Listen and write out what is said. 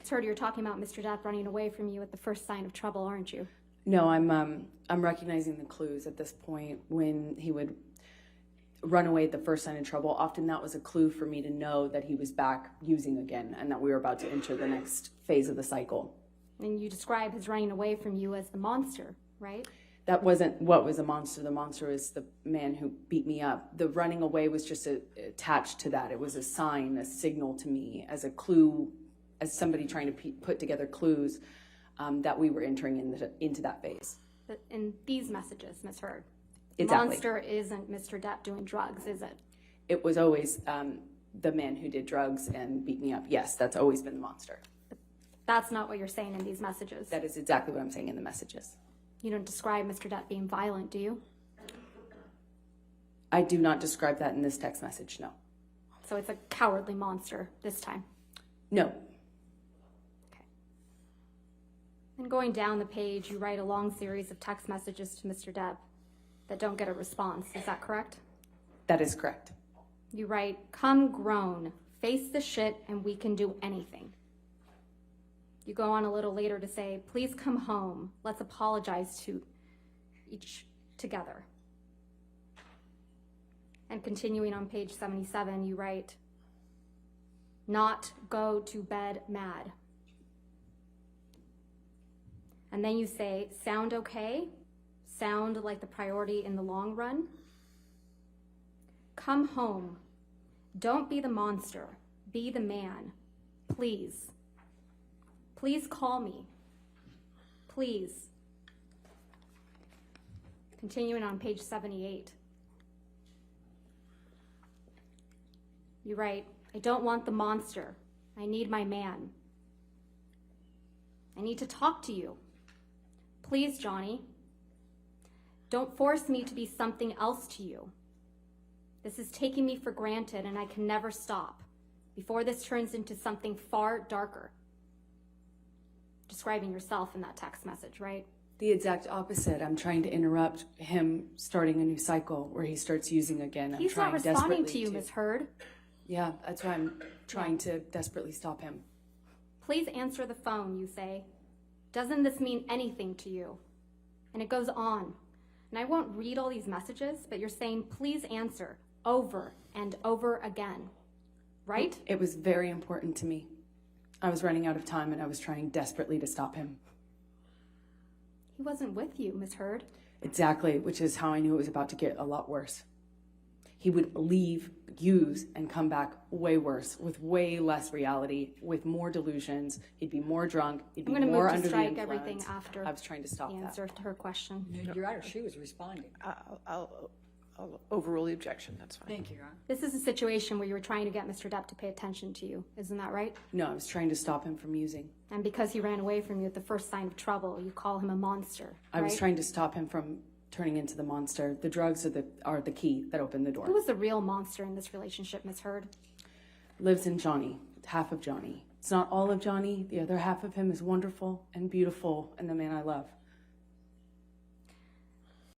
Ms. Heard, you're talking about Mr. Depp running away from you at the first sign of trouble, aren't you? No, I'm recognizing the clues at this point. When he would run away at the first sign of trouble, often that was a clue for me to know that he was back using again and that we were about to enter the next phase of the cycle. And you describe his running away from you as the monster, right? That wasn't what was a monster. The monster is the man who beat me up. The running away was just attached to that. It was a sign, a signal to me, as a clue, as somebody trying to put together clues that we were entering into that phase. But in these messages, Ms. Heard, Exactly. the monster isn't Mr. Depp doing drugs, is it? It was always the man who did drugs and beat me up. Yes, that's always been the monster. That's not what you're saying in these messages. That is exactly what I'm saying in the messages. You don't describe Mr. Depp being violent, do you? I do not describe that in this text message, no. So it's a cowardly monster this time. No. Okay. And going down the page, you write a long series of text messages to Mr. Depp that don't get a response. Is that correct? That is correct. You write, "Come grown, face the shit, and we can do anything." You go on a little later to say, "Please come home. Let's apologize to each together." And continuing on page 77, you write, "Not go to bed mad." And then you say, "Sound okay? Sound like the priority in the long run? Come home. Don't be the monster. Be the man. Please. Please call me. Please." Continuing on page 78. You write, "I don't want the monster. I need my man. I need to talk to you. Please, Johnny. Don't force me to be something else to you. This is taking me for granted and I can never stop before this turns into something far darker." Describing yourself in that text message, right? The exact opposite. I'm trying to interrupt him starting a new cycle where he starts using again. He's not responding to you, Ms. Heard. Yeah, that's why I'm trying to desperately stop him. "Please answer the phone," you say. "Doesn't this mean anything to you?" And it goes on. And I won't read all these messages, but you're saying, "Please answer," over and over again. Right? It was very important to me. I was running out of time and I was trying desperately to stop him. He wasn't with you, Ms. Heard. Exactly, which is how I knew it was about to get a lot worse. He would leave, use, and come back way worse, with way less reality, with more delusions. He'd be more drunk. He'd be more under the influence. I'm going to move to strike everything after I was trying to stop the answer to her question. Your Honor, she was responding. I'll overrule the objection. That's fine. Thank you, Your Honor. This is a situation where you were trying to get Mr. Depp to pay attention to you. Isn't that right? No, I was trying to stop him from using. And because he ran away from you at the first sign of trouble, you call him a monster, I was right? trying to stop him from turning into the monster. The drugs are the key that opened the door. Who was the real monster in this relationship, Ms. Heard? Lives in Johnny, half of Johnny. It's not all of Johnny. The other half of him is wonderful and beautiful and the man I love.